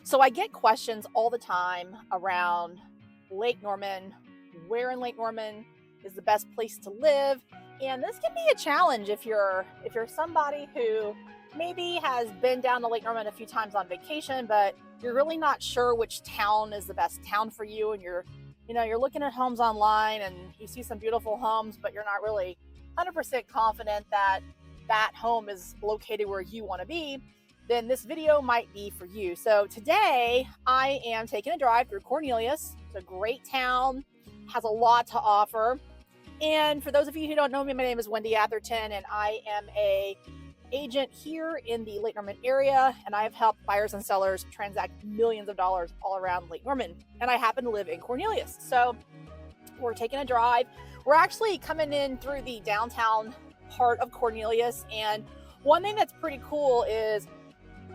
So I get questions all the time around Lake Norman, where in Lake Norman is the best place to live. And this can be a challenge if you're somebody who maybe has been down to Lake Norman a few times on vacation, but you're really not sure which town is the best town for you, and you're looking at homes online and you see some beautiful homes, but you're not really 100% confident that that home is located where you want to be, then this video might be for you. So today I am taking a drive through Cornelius. It's a great town, has a lot to offer. And for those of you who don't know me, my name is Wendy Atherton, and I am a agent here in the Lake Norman area, and I have helped buyers and sellers transact millions of dollars all around Lake Norman. And I happen to live in Cornelius. So we're taking a drive. We're actually coming in through the downtown part of Cornelius. And one thing that's pretty cool is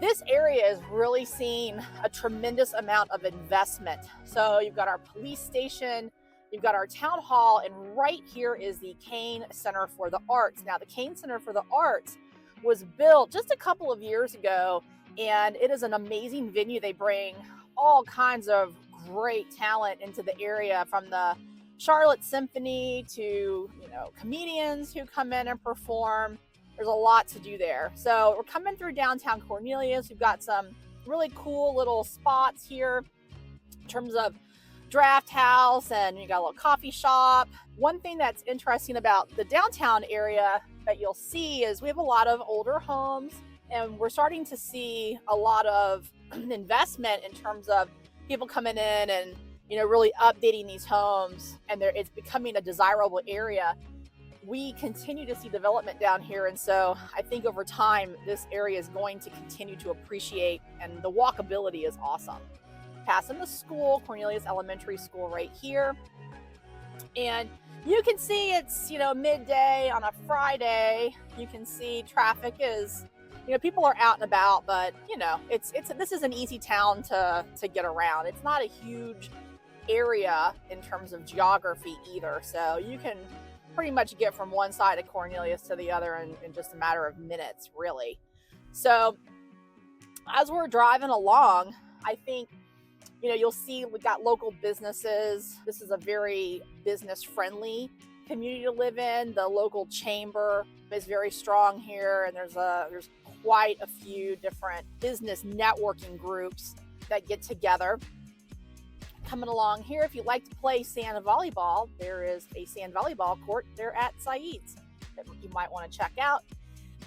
this area is really seeing a tremendous amount of investment. So you've got our police station, you've got our town hall, and right here is the Caine Center for the Arts. Now, the Caine Center for the Arts was built just a couple of years ago, and it is an amazing venue. They bring all kinds of great talent into the area, from the Charlotte Symphony to, comedians who come in and perform. There's a lot to do there. So we're coming through downtown Cornelius. We've got some really cool little spots here in terms of draft house, and you got a little coffee shop. One thing that's interesting about the downtown area that you'll see is we have a lot of older homes, and we're starting to see a lot of investment in terms of people coming in and really updating these homes, and it's becoming a desirable area. We continue to see development down here, and so I think over time this area is going to continue to appreciate, and the walkability is awesome. Passing the school, Cornelius Elementary School, right here, and you can see it's midday on a Friday. You can see traffic is people are out and about, but this is an easy town to get around. It's not a huge area in terms of geography either, so you can pretty much get from one side of Cornelius to the other in just a matter of minutes, really. So as we're driving along, I think you'll see we got local businesses. This is a very business friendly community to live in. The local chamber is very strong here, and there's quite a few different business networking groups that get together. Coming along here, if you like to play sand volleyball, there is a sand volleyball court there at Saeed's that you might want to check out.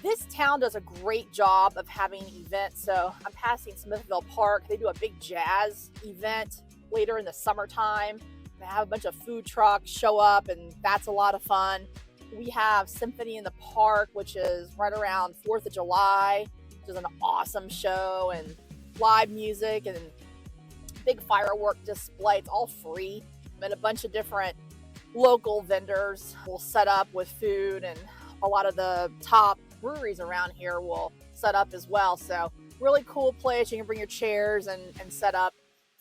This town does a great job of having events. So I'm passing Smithville Park. They do a big jazz event later in the summertime. They have a bunch of food trucks show up, and that's a lot of fun. We have Symphony in the Park, which is right around 4th of July, which is an awesome show, and live music and big firework display. It's all free, and a bunch of different local vendors will set up with food, and a lot of the top breweries around here will set up as well. So really cool place. You can bring your chairs and set up.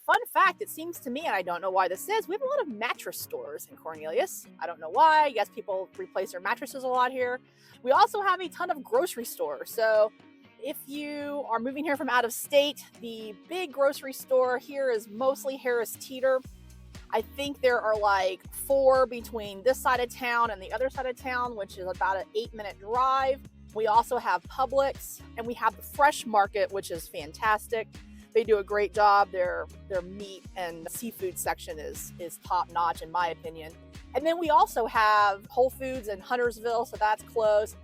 Fun fact, it seems to me, and I don't know why this is, we have a lot of mattress stores in Cornelius. I don't know why. I guess people replace their mattresses a lot here. We also have a ton of grocery stores. So if you are moving here from out of state, the big grocery store here is mostly Harris Teeter. I think there are like 4 between this side of town and the other side of town, which is about an 8-minute drive. We also have Publix, and we have the Fresh Market, which is fantastic. They do a great job. Their meat and seafood section is top notch, in my opinion. And then we also have Whole Foods in Huntersville, so that's close.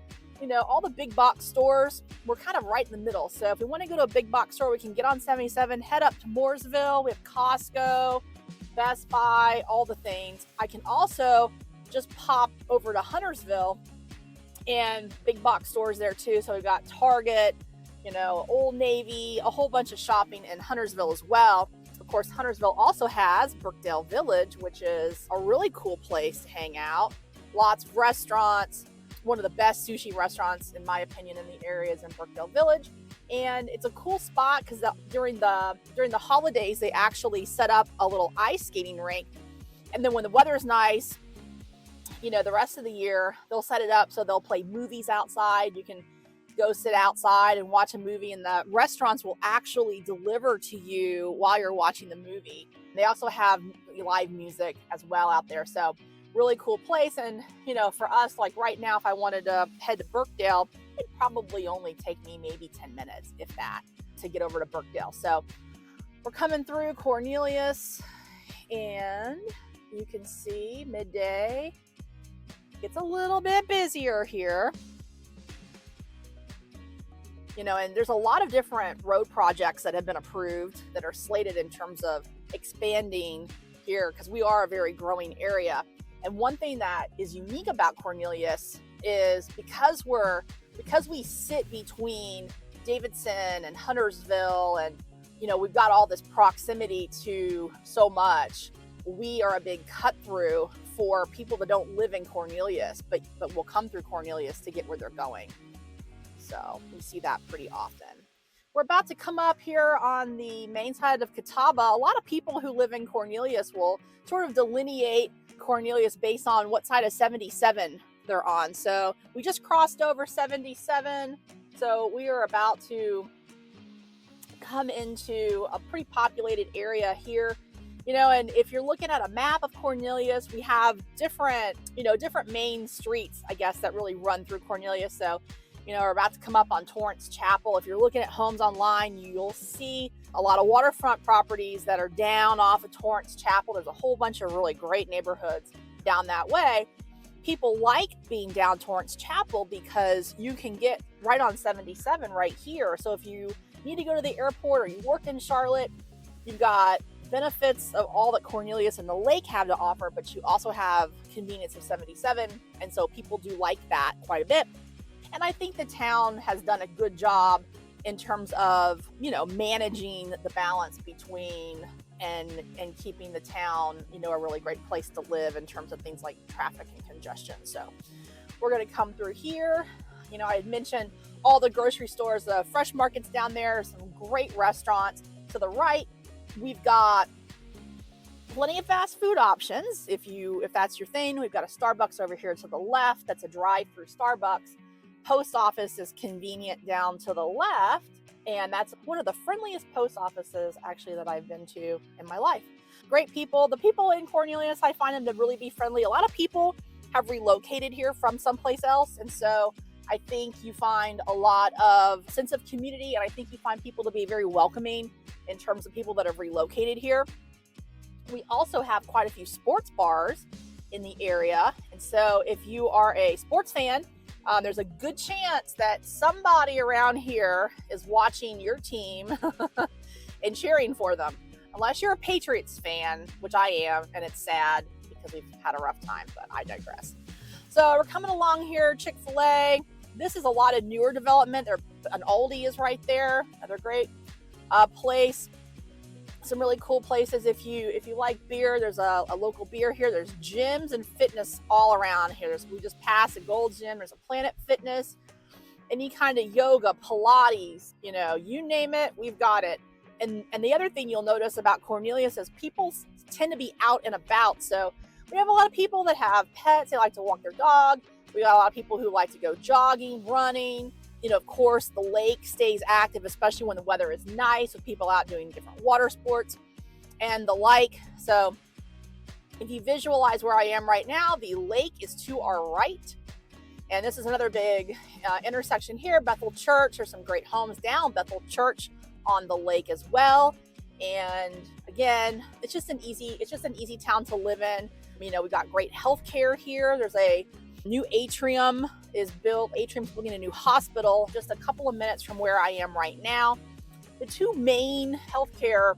All the big box stores, we're kind of right in the middle. So if we want to go to a big box store, we can get on 77, head up to Mooresville. We have Costco, Best Buy, all the things. I can also just pop over to Huntersville, and big box stores there too. So we've got Target, Old Navy, a whole bunch of shopping in Huntersville as well. Of course, Huntersville also has Brookdale Village, which is a really cool place to hang out. Lots of restaurants. One of the best sushi restaurants, in my opinion, in the area is in Brookdale Village. And it's a cool spot because during the holidays, they actually set up a little ice skating rink. And then when the weather is nice, the rest of the year, they'll set it up so they'll play movies outside. You can go sit outside and watch a movie, and the restaurants will actually deliver to you while you're watching the movie. They also have live music as well out there. So really cool place. And, you know, for us, like right now, if I wanted to head to Birkdale, it'd probably only take me maybe 10 minutes, if that, to get over to Birkdale. So we're coming through Cornelius, and you can see midday gets a little bit busier here. You know, and there's a lot of different road projects that have been approved that are slated in terms of expanding here, because we are a very growing area. And one thing that is unique about Cornelius is because we sit between Davidson and Huntersville, and you know, we've got all this proximity to so much, we are a big cut through for people that don't live in Cornelius but will come through Cornelius to get where they're going. So we see that pretty often. We're about to come up here on the main side of Catawba. A lot of people who live in Cornelius will sort of delineate Cornelius based on what side of 77 they're on. So we just crossed over 77. So we are about to come into a pretty populated area here. You know, and if you're looking at a map of Cornelius, we have different main streets, I guess, that really run through Cornelius. So, you know, we're about to come up on Torrance Chapel. If you're looking at homes online, you'll see a lot of waterfront properties that are down off of Torrance Chapel. There's a whole bunch of really great neighborhoods down that way. People like being down Torrance Chapel because you can get right on 77 right here. So if you need to go to the airport or you work in Charlotte, you've got benefits of all that Cornelius and the lake have to offer, but you also have convenience of 77. And so people do like that quite a bit. And I think the town has done a good job in terms of, you know, managing the balance between and keeping the town, you know, a really great place to live in terms of things like traffic and congestion. So we're going to come through here. You know, I had mentioned all the grocery stores, the fresh markets down there, some great restaurants. To the right, we've got plenty of fast food options. If that's your thing, we've got a Starbucks over here to the left. That's a drive-through Starbucks. Post office is convenient down to the left, and that's one of the friendliest post offices actually that I've been to in my life. Great people. The people in Cornelius, I find them to really be friendly. A lot of people have relocated here from someplace else, and so I think you find a lot of sense of community, and I think you find people to be very welcoming in terms of people that have relocated here. We also have quite a few sports bars in the area, and so if you are a sports fan, there's a good chance that somebody around here is watching your team and cheering for them. Unless you're a Patriots fan, which I am, and it's sad because we've had a rough time, but I digress. So we're coming along here, Chick-fil-A. This is a lot of newer development. An Aldi is right there, another great place. Some really cool places. If you like beer, there's a local beer here. There's gyms and fitness all around here. We just passed a Gold's Gym. There's a Planet Fitness, any kind of yoga, Pilates, you know, you name it, we've got it. And the other thing you'll notice about Cornelius is people tend to be out and about. So we have a lot of people that have pets. They like to walk their dog. We got a lot of people who like to go jogging, running. You know, of course, the lake stays active, especially when the weather is nice, with people out doing different water sports and the like. So if you visualize where I am right now, the lake is to our right. And this is another big intersection here, Bethel Church. There's some great homes down Bethel Church on the lake as well. And again, it's just an easy town to live in. You know, we've got great healthcare here. There's a new atrium is built. Atrium's building a new hospital just a couple of minutes from where I am right now. The two main healthcare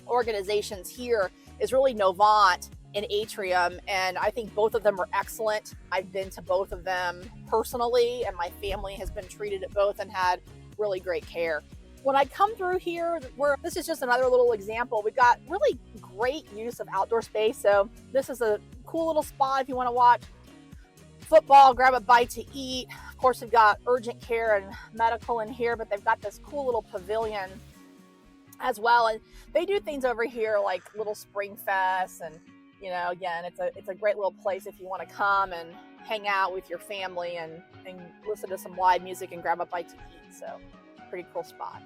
organizations here is really Novant and Atrium, and I think both of them are excellent. I've been to both of them personally, and my family has been treated at both and had really great care. When I come through here, this is just another little example. We've got really great use of outdoor space. So this is a cool little spot if you want to watch football, grab a bite to eat. Of course, we've got urgent care and medical in here, but they've got this cool little pavilion as well. And they do things over here like little spring fests, and you know, again, it's a great little place if you want to come and hang out with your family and listen to some live music and grab a bite to eat. So pretty cool spot.